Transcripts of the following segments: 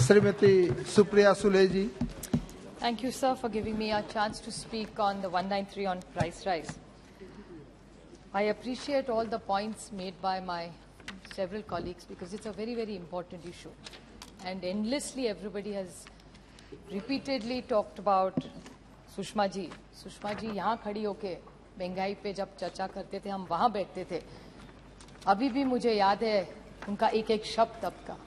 Srimati Supriya Sule ji. Thank you, sir, for giving me a chance to speak on the 193 on price rise. I appreciate all the points made by my several colleagues because it's a very, very important issue. And endlessly everybody has repeatedly talked about Sushma ji यहाँ खड़ी होके महंगाई पे जब चर्चा करते थे, हम वहाँ बैठते थे। अभी भी मुझे याद है उनका एक एक शब्द तब का,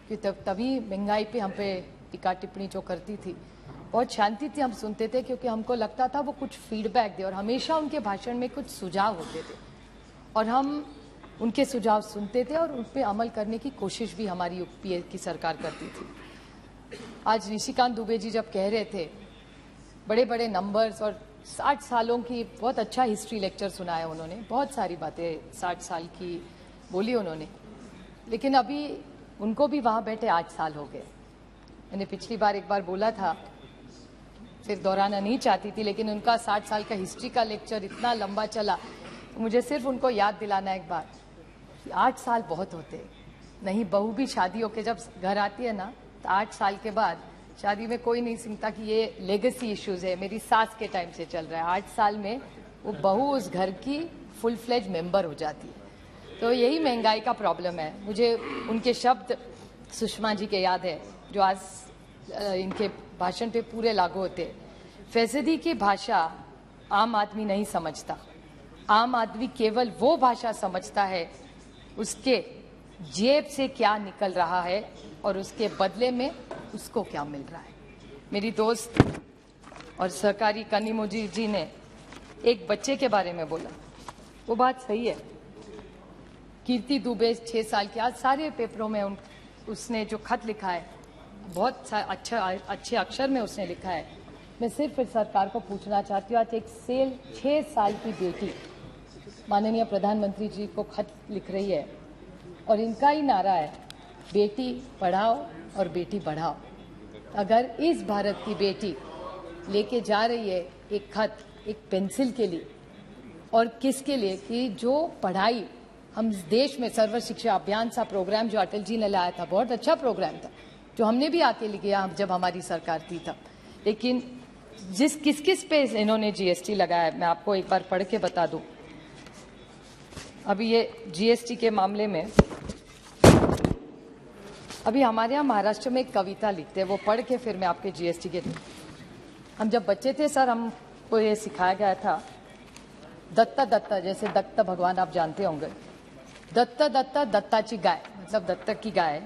कि तभी महंगाई पे हम पे टीका टिप्पणी जो करती थी बहुत शांति थी, हम सुनते थे क्योंकि हमको लगता था वो कुछ फीडबैक दे और हमेशा उनके भाषण में कुछ सुझाव होते थे और हम उनके सुझाव सुनते थे और उन पर अमल करने की कोशिश भी हमारी यूपीए की सरकार करती थी। आज निशिकांत दुबे जी जब कह रहे थे बड़े बड़े नंबर्स और 60 सालों की बहुत अच्छा हिस्ट्री लेक्चर सुनाया उन्होंने, बहुत सारी बातें 60 साल की बोली उन्होंने, लेकिन अभी उनको भी वहाँ बैठे 8 साल हो गए। मैंने पिछली बार एक बार बोला था, फिर दोहराना नहीं चाहती थी, लेकिन उनका 60 साल का हिस्ट्री का लेक्चर इतना लंबा चला तो मुझे सिर्फ उनको याद दिलाना एक बार कि 8 साल बहुत होते नहीं। बहू भी शादी होके जब घर आती है ना तो 8 साल के बाद शादी में कोई नहीं समझता कि ये लेगेसी इश्यूज है, मेरी सास के टाइम से चल रहा है। 8 साल में वो बहू उस घर की फुल फ्लेज मेंबर हो जाती है। तो यही महंगाई का प्रॉब्लम है। मुझे उनके शब्द सुषमा जी के याद है जो आज इनके भाषण पे पूरे लागू होते। फैसदी की भाषा आम आदमी नहीं समझता, आम आदमी केवल वो भाषा समझता है उसके जेब से क्या निकल रहा है और उसके बदले में उसको क्या मिल रहा है। मेरी दोस्त और सहकारी कनिमोजी जी ने एक बच्चे के बारे में बोला, वो बात सही है। कीर्ति दुबे 6 साल की, आज सारे पेपरों में उसने जो खत लिखा है बहुत अच्छे अक्षर में उसने लिखा है। मैं सिर्फ सरकार को पूछना चाहती हूँ, आज एक 6 साल की बेटी माननीय प्रधानमंत्री जी को खत लिख रही है और इनका ही नारा है बेटी पढ़ाओ और बेटी बढ़ाओ। अगर इस भारत की बेटी लेके जा रही है एक खत एक पेंसिल के लिए और किसके लिए, कि जो पढ़ाई हम देश में सर्व शिक्षा अभियान सा प्रोग्राम जो अटल जी ने लाया था, बहुत अच्छा प्रोग्राम था जो हमने भी आके लिया जब हमारी सरकार थी तब, लेकिन किस किस पे इन्होंने जीएसटी लगाया मैं आपको एक बार पढ़ के बता दूं। अभी ये जीएसटी के मामले में अभी हमारे यहाँ महाराष्ट्र में एक कविता लिखते हैं, वो पढ़ के फिर मैं आपके जीएसटी के, हम जब बच्चे थे सर हमको ये सिखाया गया था, दत्ता दत्ता, जैसे दत्त भगवान आप जानते होंगे, दत्ता दत्ता दत्ताची गाय, मतलब दत्तक की गाय,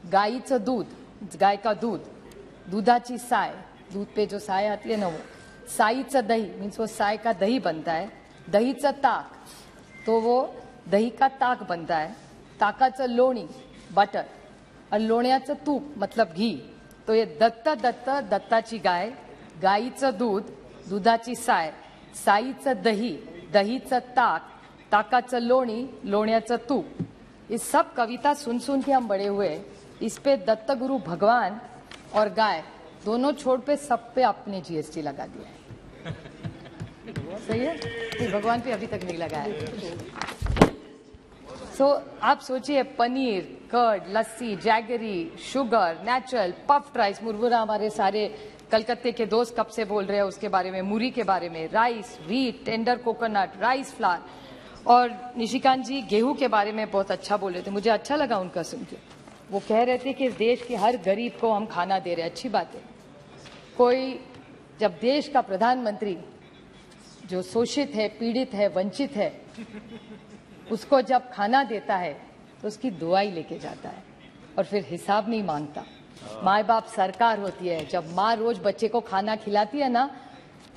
गाईचं दूध, गाय का दूध, दुधाची साय, दूध पे जो साय आती है ना वो, साईचं दही मीन्स वो साय का दही बनता है, दहीचं ताक तो वो दही का ताक बनता है, ताकाचं लोणी बटर और लोण्याचं तूप मतलब घी। तो ये दत्ता दत्ता दत्ताची गाय, गाईचं दूध, दुधाची साय, साईचं दही, दहीचं ताक, ताकाचं लोणी, लोण्याचं तूप, ये सब कविता सुन सुन के हम बड़े हुए। इस पे दत्त गुरु भगवान और गाय दोनों छोड़ पे सब पे आपने जीएसटी लगा दिया है। सही है, भगवान पे अभी तक नहीं लगाया। तो आप सोचिए paneer, curd, lassi, jaggery, sugar, natural, puffed rice, मुरमुरा हमारे सारे कलकत्ते के दोस्त कब से बोल रहे हैं उसके बारे में, मुरी के बारे में, rice, wheat, tender coconut, rice flour, और निशिकांत जी गेहूं के बारे में बहुत अच्छा बोल रहे थे, मुझे अच्छा लगा उनका सुन के। वो कह रहे थे कि इस देश के हर गरीब को हम खाना दे रहे हैं, अच्छी बात है। कोई जब देश का प्रधानमंत्री जो शोषित है, पीड़ित है, वंचित है, उसको जब खाना देता है तो उसकी दुआई लेके जाता है और फिर हिसाब नहीं मांगता। माँ बाप सरकार होती है, जब माँ रोज बच्चे को खाना खिलाती है ना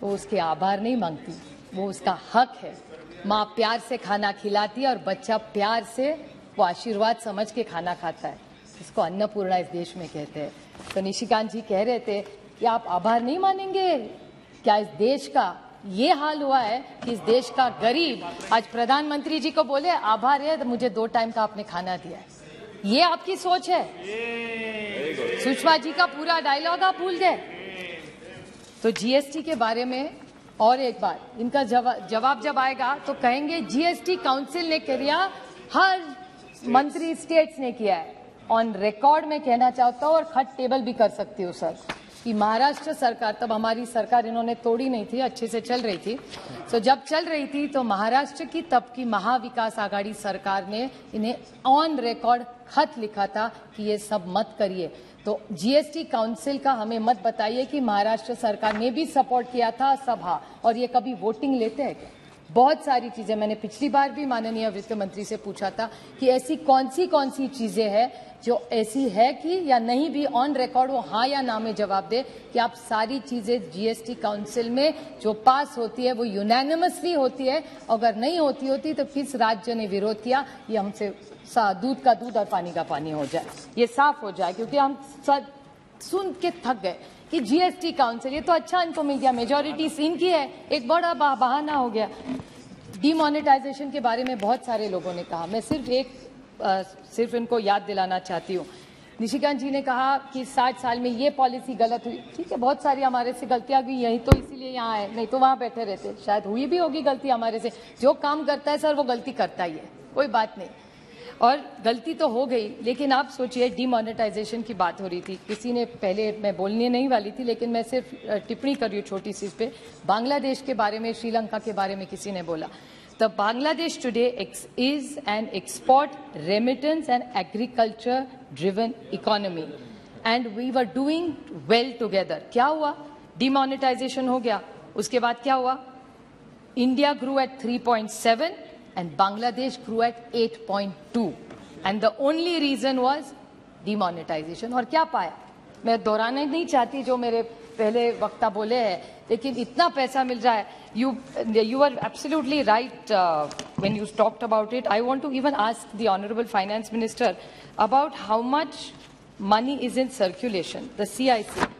तो उसके आभार नहीं मांगती, वो उसका हक है। माँ प्यार से खाना खिलाती है और बच्चा प्यार से वो आशीर्वाद समझ के खाना खाता है, इसको अन्नपूर्णा इस देश में कहते हैं। तो निशिकांत जी कह रहे थे कि आप आभार नहीं मानेंगे क्या? इस देश का ये हाल हुआ है कि इस देश का गरीब आज प्रधानमंत्री जी को बोले आभार है तो मुझे 2 टाइम का आपने खाना दिया है। ये आपकी सोच है? सुषमा जी का पूरा डायलॉग आप भूल गए। तो जीएसटी के बारे में और एक बार इनका जवाब जब आएगा तो कहेंगे जीएसटी काउंसिल ने किया, हर मंत्री स्टेट्स ने किया है। ऑन रिकॉर्ड मैं कहना चाहता हूँ और खत टेबल भी कर सकती हूँ सर कि महाराष्ट्र सरकार, तब हमारी सरकार इन्होंने तोड़ी नहीं थी, अच्छे से चल रही थी। तो जब चल रही थी तो महाराष्ट्र की तब की महाविकास आघाड़ी सरकार ने इन्हें ऑन रिकॉर्ड खत लिखा था कि ये सब मत करिए। तो जीएसटी काउंसिल का हमें मत बताइए कि महाराष्ट्र सरकार ने भी सपोर्ट किया था सभा, और ये कभी वोटिंग लेते हैं क्या? बहुत सारी चीजें मैंने पिछली बार भी माननीय वित्त मंत्री से पूछा था कि ऐसी कौन सी चीजें हैं जो ऐसी है कि या नहीं भी ऑन रिकॉर्ड वो हाँ या ना में जवाब दे कि आप सारी चीजें जीएसटी काउंसिल में जो पास होती है वो यूनैनिमसली होती है, अगर नहीं होती तो किस राज्य ने विरोध किया, ये हमसे दूध का दूध और पानी का पानी हो जाए, ये साफ हो जाए, क्योंकि हम सुन के थक गए कि जीएसटी काउंसिल, ये तो अच्छा इनको मिल गया, मेजॉरिटी इनकी है, एक बड़ा बहाना हो गया। डिमोनेटाइजेशन के बारे में बहुत सारे लोगों ने कहा, मैं सिर्फ इनको याद दिलाना चाहती हूँ। निशिकांत जी ने कहा कि 60 साल में ये पॉलिसी गलत हुई, ठीक है, बहुत सारी हमारे से गलतियां हुई, यही तो इसीलिए यहाँ है, नहीं तो वहां बैठे रहते, शायद हुई भी होगी गलती हमारे से। जो काम करता है सर वो गलती करता ही है, कोई बात नहीं, और गलती तो हो गई। लेकिन आप सोचिए, डिमोनेटाइजेशन की बात हो रही थी, किसी ने पहले, मैं बोलने नहीं वाली थी लेकिन मैं सिर्फ टिप्पणी कर रही हूँ छोटी सी इस पे, बांग्लादेश के बारे में, श्रीलंका के बारे में किसी ने बोला। The Bangladesh today is an export, remittance and agriculture driven economy and we were doing well together. क्या हुआ? Demonetization हो गया, उसके बाद क्या हुआ? India grew at 3.7 and Bangladesh grew at 8.2 and the only reason was demonetization। और क्या पाया? मैं दोहराना नहीं चाहती जो मेरे पहले वक्ता बोले हैं, लेकिन इतना पैसा मिल रहा है। You are absolutely right when you talked about it. I want to even ask the Honorable Finance Minister about how much money is in circulation. The CIC,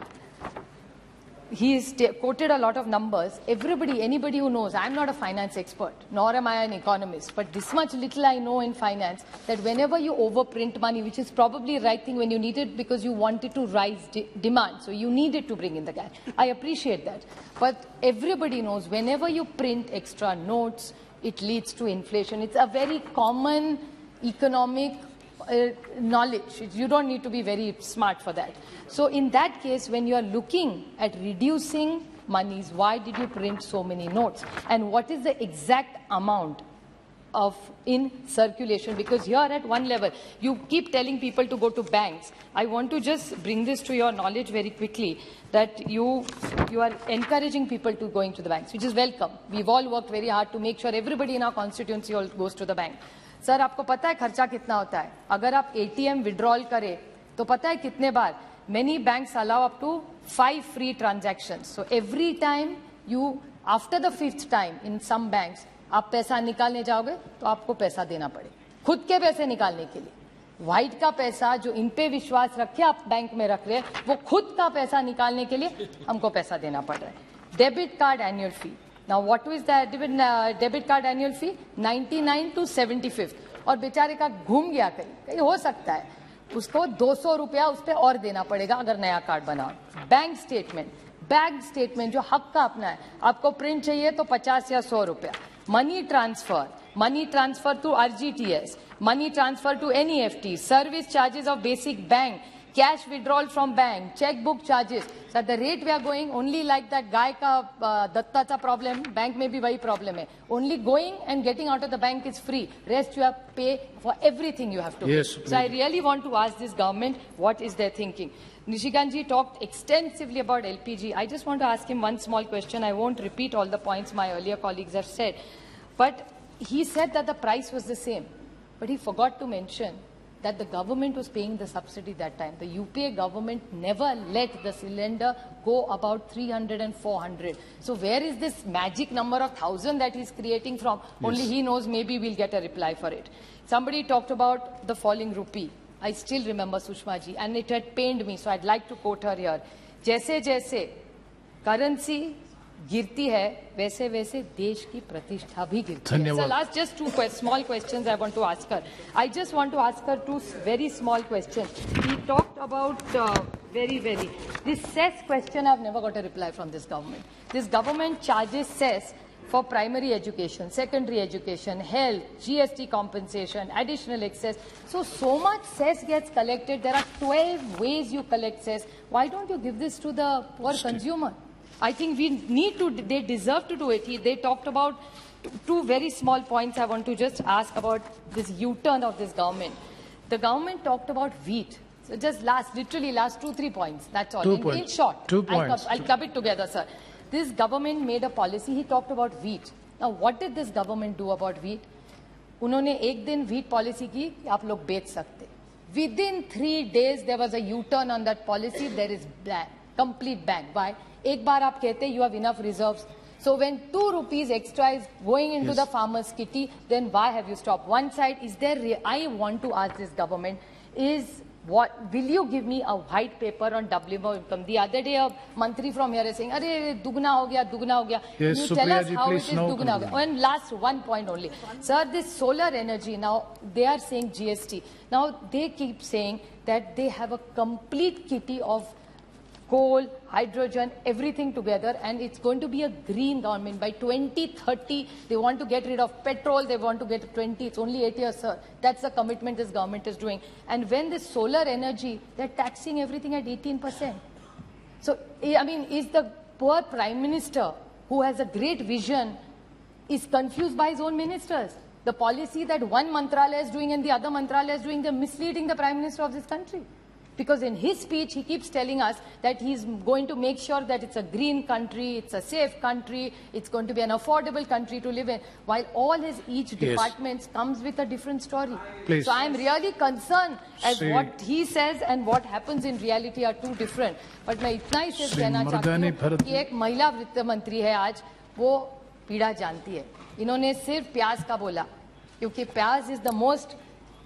he has quoted a lot of numbers. Everybody, anybody who knows, I'm not a finance expert, nor am I an economist, but this much little I know in finance, that whenever you overprint money, which is probably the right thing when you need it because you wanted to rise demand, so you needed to bring in the cash. I appreciate that. But everybody knows whenever you print extra notes, it leads to inflation. It's a very common economic knowledge. You don't need to be very smart for that. So in that case, when you are looking at reducing monies, why did you print so many notes? And what is the exact amount of in circulation? Because here at one level, you keep telling people to go to banks. I want to just bring this to your knowledge very quickly, that you are encouraging people to going to the banks, which is welcome. We've all worked very hard to make sure everybody in our constituency all goes to the bank. Sir आपको पता है खर्चा कितना होता है? अगर आप ATM withdrawal करें तो पता है कितने बार? Many banks allow up to 5 free transactions. So every time you, after the 5th time in some banks, आप पैसा निकालने जाओगे तो आपको पैसा देना पड़े, खुद के पैसे निकालने के लिए। व्हाइट का पैसा जो इन पे विश्वास रखे आप बैंक में रख रहे हैं, वो खुद का पैसा निकालने के लिए हमको पैसा देना पड़ रहा है। Debit card annual fee, Now what is the debit card annual fee? 99 to 75th, और बेचारे का घूम गया कहीं हो सकता है उसको 200 रुपया उस पर और देना पड़ेगा अगर नया कार्ड बनाओ। बैंक स्टेटमेंट जो हक का अपना है, आपको प्रिंट चाहिए तो 50 या 100 रुपया। Money transfer to RGTS, money transfer to NEFT, service charges of basic bank, cash withdrawal from bank, checkbook charges. So at the rate we are going, only like that guy का दत्ता का problem, bank में भी वही problem है. Only going and getting out of the bank is free. Rest you have to pay for everything you have to pay. Yes, so I really want to ask this government, what is their thinking? Nishikant ji talked extensively about LPG. I just want to ask him one small question. I won't repeat all the points my earlier colleagues have said. But he said that the price was the same. But he forgot to mention that the government was paying the subsidy that time. The UPA government never let the cylinder go about 300 and 400. So where is this magic number of 1,000 that he's creating from? Yes. Only he knows, maybe we'll get a reply for it. Somebody talked about the falling rupee. I still remember Sushma ji, and it had pained me, so I'd like to quote her here. जैसे जैसे currency गिरती है वैसे वैसे देश की प्रतिष्ठा भी गिरती है. So last just two small questions I want to ask her. I just want to ask her two very small questions. He talked about this cess question. I've never got a reply from this government. This government charges cess for primary education, secondary education, health, GST compensation, additional excess. So much cess gets collected. There are 12 ways you collect cess. Why don't you give this to the poor consumer? I think we need to, they deserve to do it. They talked about two very small points I want to just ask about this U-turn of this government. The government talked about wheat. So just literally last 2-3 points. That's all. In short, 2 points. I'll club it together, sir. This government made a policy. He talked about wheat. Now, what did this government do about wheat? उन्होंने एक दिन wheat policy की कि आप लोग बेच सकते. Within 3 days, there was a U-turn on that policy. There is complete ban. Why? एक बार आप कहते you have enough reserves. So when 2 rupees extra is going into the farmer's kitty, then why have you stopped? One side, is there? I want to ask this government, will you give me a white paper on WMO income? The other day, a mantri from here is saying, "Arey, dugna ho gaya, dugna ho gaya." Yes, you tell us how it is no dugna ho gaya. And last one point only. Sir, this solar energy, now they are saying GST. Now they keep saying that they have a complete kitty of coal, hydrogen, everything together, and it's going to be a green government. By 2030, they want to get rid of petrol, they want to get 20, it's only 8 years, sir. That's the commitment this government is doing. And when this solar energy, they're taxing everything at 18%. So, I mean, is the poor Prime Minister, who has a great vision, is confused by his own ministers? The policy that one Mantralaya is doing and the other Mantralaya is doing, they're misleading the Prime Minister of this country. Because in his speech, he keeps telling us that he's going to make sure that it's a green country, it's a safe country, it's going to be an affordable country to live in, while all his each departments comes with a different story. Please. So I'm really concerned as what he says and what happens in reality are two different. But मैं इतना ही सिर्फ कहना चाहती हूँ कि एक महिला वित्त मंत्री है आज, वो पीड़ा जानती है. इन्होंने सिर्फ प्याज का बोला, क्योंकि प्याज इज द मोस्ट,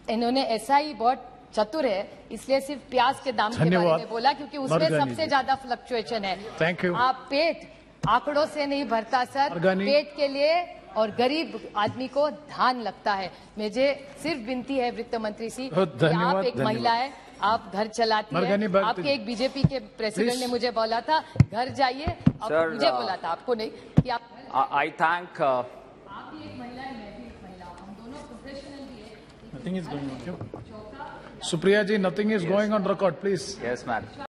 इन्होंने ऐसा ही बहुत चतुर है, इसलिए सिर्फ प्याज के दाम के बारे में बोला, क्योंकि उसमें सबसे ज्यादा फ्लक्चुएशन है. Thank you. आप पेट आंकड़ों से नहीं भरता सर, पेट के लिए और गरीब आदमी को धान लगता है. मुझे सिर्फ विनती है वित्त मंत्री सी, आप एक महिला है, आप घर चलाती है, आपके एक बीजेपी के प्रेसिडेंट ने मुझे बोला था घर जाइए, मुझे बोला था, आपको नहीं, कि आप I thank आप भी एक महिला है, मैं भी एक महिला हूं, हम दोनों प्रोफेशनल भी है. Nothing is going on. Supriya ji, nothing is going on record, please. Yes, ma'am.